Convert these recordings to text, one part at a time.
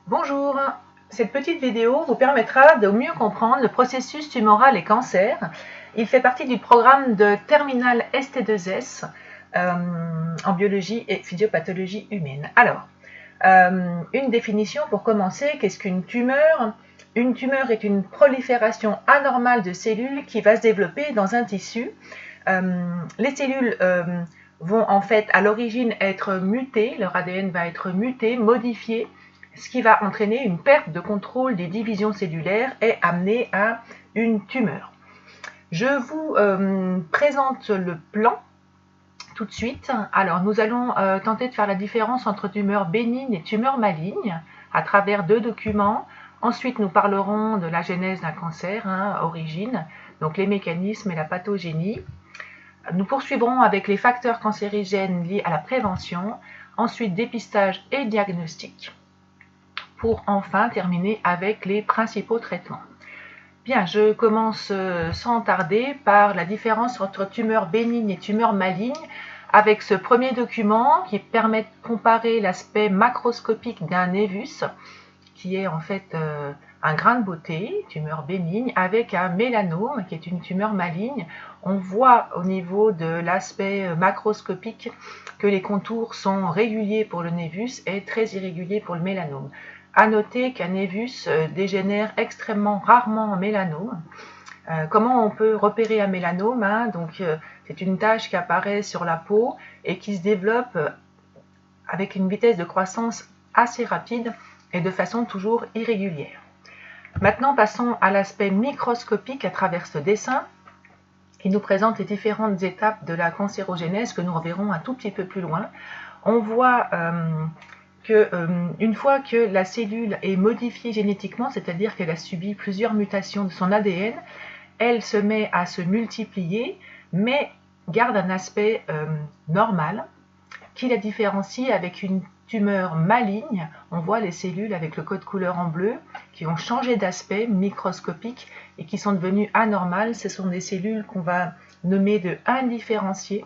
Bonjour, cette petite vidéo vous permettra de mieux comprendre le processus tumoral et cancer. Il fait partie du programme de terminale ST2S en biologie et physiopathologie humaine. Alors, une définition pour commencer, qu'est-ce qu'une tumeur? Une tumeur est une prolifération anormale de cellules qui va se développer dans un tissu. Les cellules vont en fait à l'origine être mutées, leur ADN va être muté, modifié, ce qui va entraîner une perte de contrôle des divisions cellulaires et amener à une tumeur. Je vous présente le plan tout de suite. Alors nous allons tenter de faire la différence entre tumeur bénigne et tumeur maligne à travers deux documents. Ensuite nous parlerons de la genèse d'un cancer, origine, donc les mécanismes et la pathogénie. Nous poursuivrons avec les facteurs cancérigènes liés à la prévention, ensuite dépistage et diagnostic, pour enfin terminer avec les principaux traitements. Bien, je commence sans tarder par la différence entre tumeur bénigne et tumeur maligne avec ce premier document qui permet de comparer l'aspect macroscopique d'un névus, qui est en fait un grain de beauté, tumeur bénigne, avec un mélanome qui est une tumeur maligne. On voit au niveau de l'aspect macroscopique que les contours sont réguliers pour le névus et très irréguliers pour le mélanome. À noter qu'un névus dégénère extrêmement rarement en mélanome. Comment on peut repérer un mélanome? Donc, c'est une tache qui apparaît sur la peau et qui se développe avec une vitesse de croissance assez rapide et de façon toujours irrégulière. Maintenant, passons à l'aspect microscopique à travers ce dessin qui nous présente les différentes étapes de la cancérogénèse que nous reverrons un tout petit peu plus loin. On voit qu'une fois que la cellule est modifiée génétiquement, c'est-à-dire qu'elle a subi plusieurs mutations de son ADN, elle se met à se multiplier, mais garde un aspect normal qui la différencie avec une tumeur maligne. On voit les cellules avec le code couleur en bleu qui ont changé d'aspect microscopique et qui sont devenues anormales. Ce sont des cellules qu'on va nommer de indifférenciées,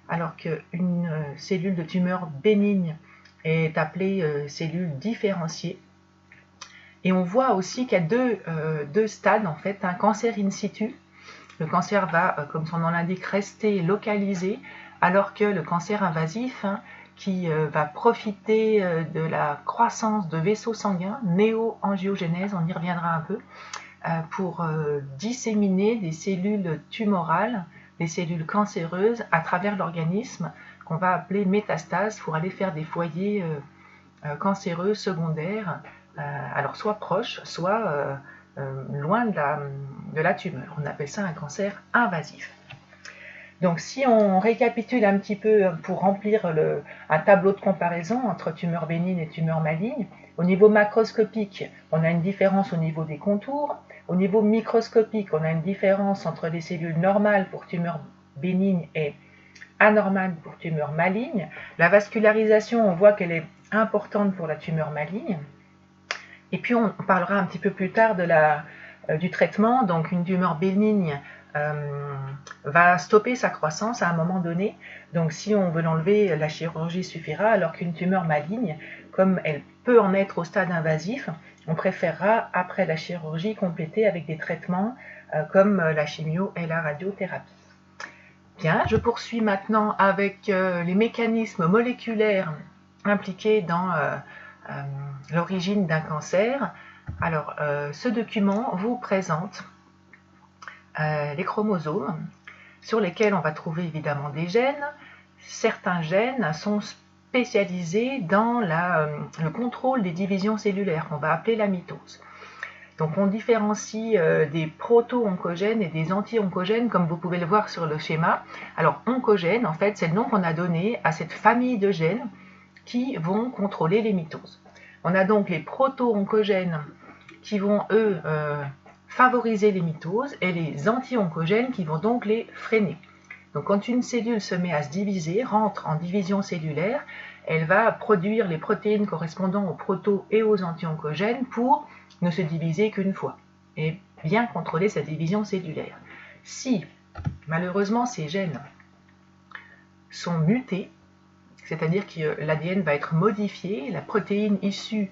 alors qu'une cellule de tumeur bénigne est appelée cellule différenciée. Et on voit aussi qu'il y a deux stades, en fait, un cancer in situ. Le cancer va, comme son nom l'indique, rester localisé, alors que le cancer invasif, qui va profiter de la croissance de vaisseaux sanguins, néo-angiogénèse, on y reviendra un peu, pour disséminer des cellules tumorales, des cellules cancéreuses à travers l'organisme, qu'on va appeler métastase, pour aller faire des foyers cancéreux secondaires, alors soit proches, soit loin de la tumeur. On appelle ça un cancer invasif. Donc si on récapitule un petit peu pour remplir un tableau de comparaison entre tumeur bénigne et tumeur maligne, au niveau macroscopique, on a une différence au niveau des contours. Au niveau microscopique, on a une différence entre les cellules normales pour tumeur bénigne et anormales pour tumeur maligne. La vascularisation, on voit qu'elle est importante pour la tumeur maligne. Et puis on parlera un petit peu plus tard du traitement. Donc une tumeur bénigne va stopper sa croissance à un moment donné. Donc si on veut l'enlever, la chirurgie suffira, alors qu'une tumeur maligne, comme elle peut en être au stade invasif, on préférera après la chirurgie compléter avec des traitements comme la chimio et la radiothérapie. Bien, je poursuis maintenant avec les mécanismes moléculaires impliqués dans l'origine d'un cancer. Alors, ce document vous présente les chromosomes sur lesquels on va trouver évidemment des gènes. Certains gènes sont spécialisés dans le contrôle des divisions cellulaires qu'on va appeler la mitose. Donc on différencie des proto-oncogènes et des anti-oncogènes, comme vous pouvez le voir sur le schéma. Alors oncogène, en fait, c'est le nom qu'on a donné à cette famille de gènes qui vont contrôler les mitoses. On a donc les proto-oncogènes qui vont, eux, favoriser les mitoses, et les anti-oncogènes qui vont donc les freiner. Donc quand une cellule se met à se diviser, rentre en division cellulaire, elle va produire les protéines correspondant aux proto- et aux anti-oncogènes pour ne se diviser qu'une fois et bien contrôler sa division cellulaire. Si malheureusement ces gènes sont mutés, c'est-à-dire que l'ADN va être modifié, la protéine issue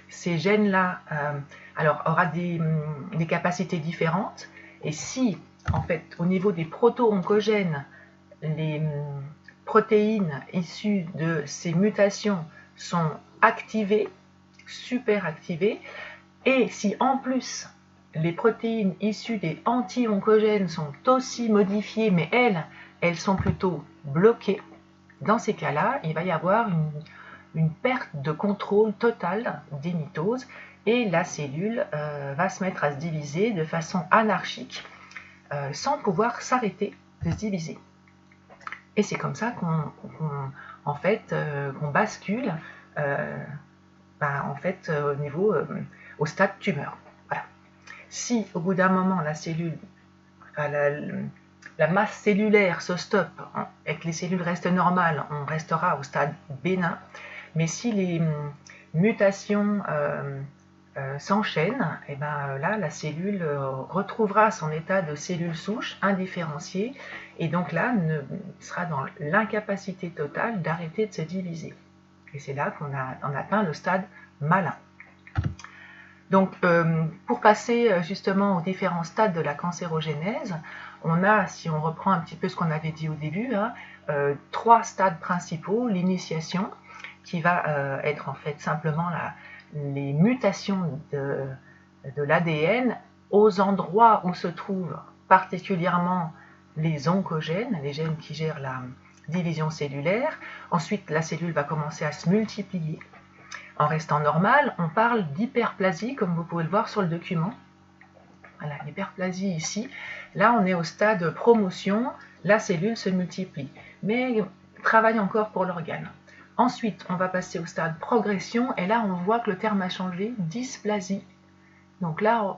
ces gènes-là alors aura des capacités différentes. Et si, en fait, au niveau des proto-oncogènes, les protéines issues de ces mutations sont activées, super activées, et si en plus les protéines issues des anti-oncogènes sont aussi modifiées, mais elles sont plutôt bloquées, dans ces cas-là, il va y avoir une perte de contrôle totale des mitoses et la cellule va se mettre à se diviser de façon anarchique sans pouvoir s'arrêter de se diviser. Et c'est comme ça qu'on bascule au stade tumeur. Voilà. Si au bout d'un moment la cellule, la masse cellulaire se stoppe et que les cellules restent normales, on restera au stade bénin. Mais si les mutations s'enchaînent, et ben là la cellule retrouvera son état de cellule souche indifférenciée et donc là sera dans l'incapacité totale d'arrêter de se diviser. Et c'est là qu'on atteint le stade malin. Donc pour passer justement aux différents stades de la cancérogénèse, on a, si on reprend un petit peu ce qu'on avait dit au début, 3 stades principaux. L'initiation, qui va être en fait simplement les mutations de l'ADN aux endroits où se trouvent particulièrement les oncogènes, les gènes qui gèrent la division cellulaire. Ensuite, la cellule va commencer à se multiplier. En restant normal, on parle d'hyperplasie, comme vous pouvez le voir sur le document. Voilà, l'hyperplasie ici. Là, on est au stade promotion, la cellule se multiplie, mais travaille encore pour l'organe. Ensuite, on va passer au stade progression, et là, on voit que le terme a changé, dysplasie. Donc là,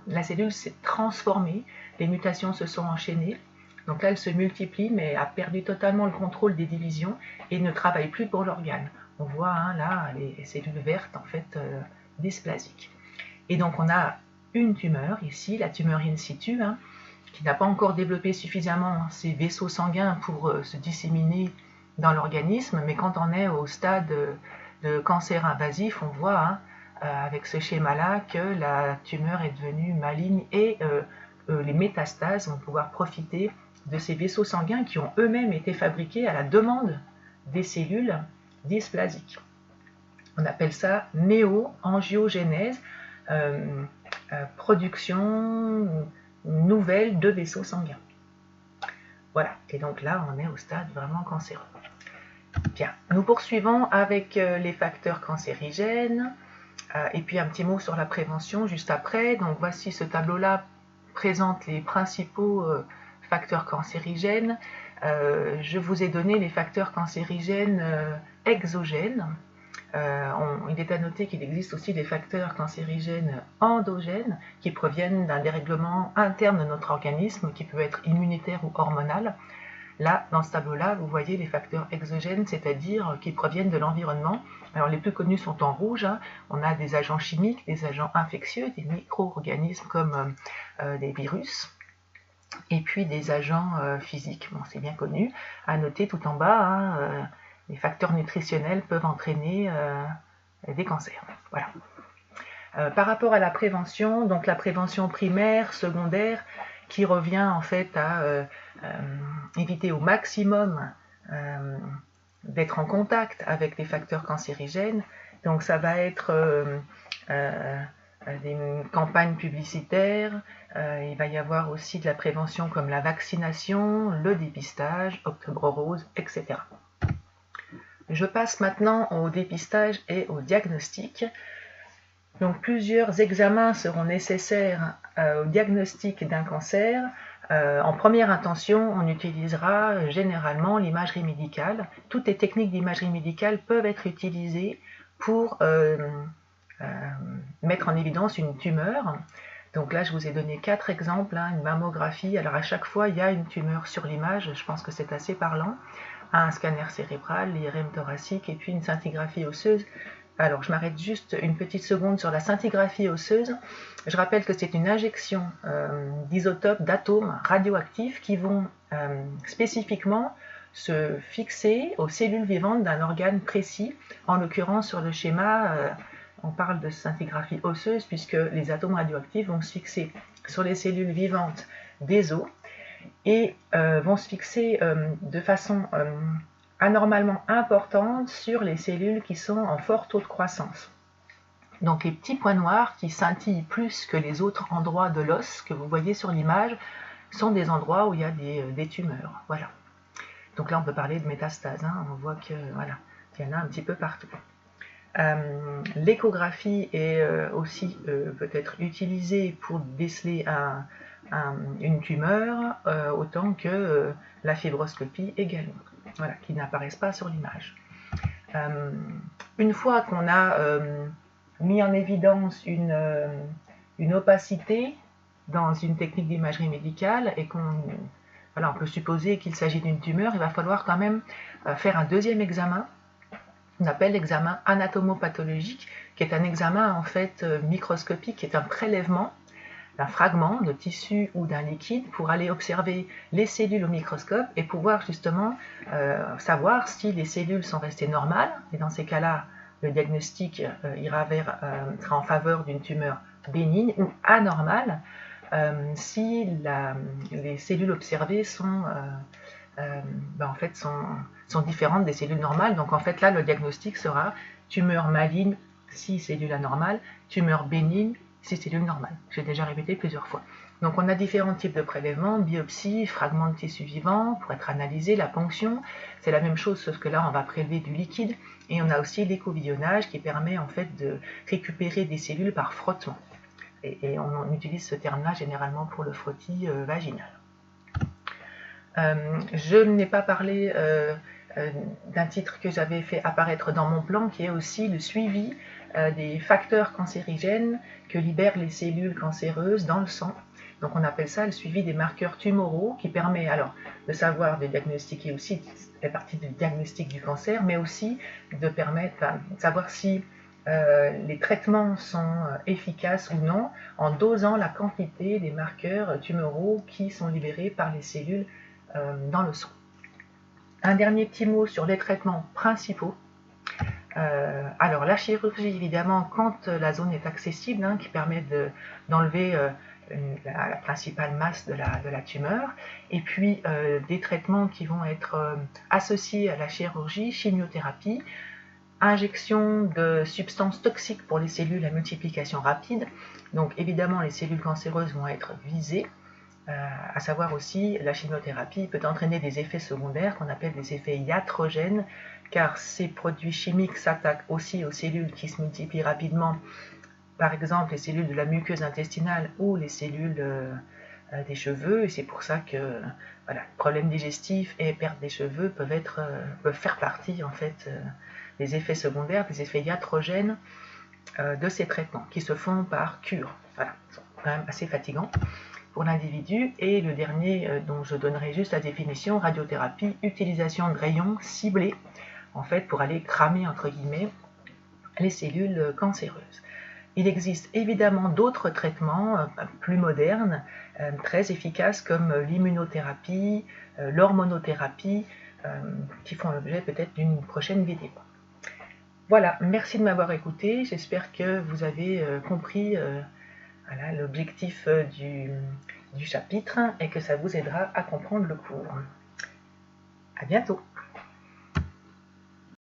la cellule s'est transformée, les mutations se sont enchaînées. Donc là, elle se multiplie, mais a perdu totalement le contrôle des divisions et ne travaille plus pour l'organe. On voit là les cellules vertes, en fait, dysplasiques. Et donc, on a une tumeur ici, la tumeur in situ, qui n'a pas encore développé suffisamment ses vaisseaux sanguins pour se disséminer dans l'organisme, mais quand on est au stade de cancer invasif, on voit avec ce schéma-là que la tumeur est devenue maligne et les métastases vont pouvoir profiter de ces vaisseaux sanguins qui ont eux-mêmes été fabriqués à la demande des cellules dysplasiques. On appelle ça néo-angiogénèse, production nouvelle de vaisseaux sanguins. Voilà, et donc là on est au stade vraiment cancéreux. Bien, nous poursuivons avec les facteurs cancérigènes, et puis un petit mot sur la prévention juste après. Donc voici, ce tableau-là présente les principaux facteurs cancérigènes. Je vous ai donné les facteurs cancérigènes exogènes. Il est à noter qu'il existe aussi des facteurs cancérigènes endogènes qui proviennent d'un dérèglement interne de notre organisme qui peut être immunitaire ou hormonal. Là, dans ce tableau-là, vous voyez les facteurs exogènes, c'est-à-dire qui proviennent de l'environnement. Alors les plus connus sont en rouge. On a des agents chimiques, des agents infectieux, des micro-organismes comme des virus, et puis des agents physiques. Bon, c'est bien connu. À noter tout en bas, les facteurs nutritionnels peuvent entraîner des cancers. Voilà. Par rapport à la prévention, donc la prévention primaire, secondaire, qui revient en fait à éviter au maximum d'être en contact avec les facteurs cancérigènes. Donc ça va être des campagnes publicitaires, il va y avoir aussi de la prévention comme la vaccination, le dépistage, Octobre Rose, etc. Je passe maintenant au dépistage et au diagnostic. Donc plusieurs examens seront nécessaires au diagnostic d'un cancer. En première intention, on utilisera généralement l'imagerie médicale. Toutes les techniques d'imagerie médicale peuvent être utilisées pour mettre en évidence une tumeur. Donc là, je vous ai donné 4 exemples, une mammographie. Alors à chaque fois, il y a une tumeur sur l'image, je pense que c'est assez parlant. Un scanner cérébral, l'IRM thoracique et puis une scintigraphie osseuse. Alors, je m'arrête juste une petite seconde sur la scintigraphie osseuse. Je rappelle que c'est une injection d'isotopes, d'atomes radioactifs qui vont spécifiquement se fixer aux cellules vivantes d'un organe précis. En l'occurrence, sur le schéma, on parle de scintigraphie osseuse puisque les atomes radioactifs vont se fixer sur les cellules vivantes des os et vont se fixer de façon anormalement importante sur les cellules qui sont en fort taux de croissance. Donc les petits points noirs qui scintillent plus que les autres endroits de l'os que vous voyez sur l'image sont des endroits où il y a des tumeurs. Voilà. Donc là on peut parler de métastases, hein. On voit que voilà, qu'il y en a un petit peu partout. L'échographie est aussi peut-être utilisée pour déceler une tumeur autant que la fibroscopie également, voilà, qui n'apparaissent pas sur l'image. Une fois qu'on a mis en évidence une opacité dans une technique d'imagerie médicale et on peut supposer qu'il s'agit d'une tumeur, il va falloir quand même faire un deuxième examen, qu'on appelle l'examen anatomopathologique, qui est un examen en fait microscopique, qui est un prélèvement d'un fragment de tissu ou d'un liquide pour aller observer les cellules au microscope et pouvoir justement savoir si les cellules sont restées normales, et dans ces cas-là, le diagnostic sera en faveur d'une tumeur bénigne ou anormale si les cellules observées sont différentes des cellules normales. Donc en fait là, le diagnostic sera tumeur maligne si cellule anormale, tumeur bénigne si cellule normale. J'ai déjà répété plusieurs fois. Donc on a différents types de prélèvements, biopsie, fragments de tissu vivant pour être analysé, la ponction, c'est la même chose sauf que là on va prélever du liquide et on a aussi l'écovisionnage qui permet en fait de récupérer des cellules par frottement. Et on utilise ce terme-là généralement pour le frottis vaginal. Je n'ai pas parlé d'un titre que j'avais fait apparaître dans mon plan qui est aussi le suivi des facteurs cancérigènes que libèrent les cellules cancéreuses dans le sang. Donc on appelle ça le suivi des marqueurs tumoraux qui permet alors de savoir, de diagnostiquer aussi, fait partie du diagnostic du cancer, mais aussi de permettre de savoir si les traitements sont efficaces ou non en dosant la quantité des marqueurs tumoraux qui sont libérés par les cellules dans le sang. Un dernier petit mot sur les traitements principaux. Alors la chirurgie évidemment quand la zone est accessible, hein, qui permet d'enlever la principale masse de la tumeur, et puis des traitements qui vont être associés à la chirurgie, chimiothérapie, injection de substances toxiques pour les cellules à multiplication rapide. Donc évidemment les cellules cancéreuses vont être visées, à savoir aussi la chimiothérapie peut entraîner des effets secondaires qu'on appelle des effets iatrogènes, car ces produits chimiques s'attaquent aussi aux cellules qui se multiplient rapidement, par exemple les cellules de la muqueuse intestinale ou les cellules des cheveux, et c'est pour ça que voilà, problèmes digestifs et perte des cheveux peuvent faire partie en fait des effets secondaires, des effets iatrogènes de ces traitements qui se font par cure. Voilà, ils sont quand même assez fatigants pour l'individu. Et le dernier dont je donnerai juste la définition, radiothérapie, utilisation de rayons ciblés en fait pour aller cramer entre guillemets les cellules cancéreuses. Il existe évidemment d'autres traitements plus modernes, très efficaces comme l'immunothérapie, l'hormonothérapie, qui font l'objet peut-être d'une prochaine vidéo. Voilà, merci de m'avoir écouté, j'espère que vous avez compris voilà, l'objectif du chapitre et que ça vous aidera à comprendre le cours. À bientôt.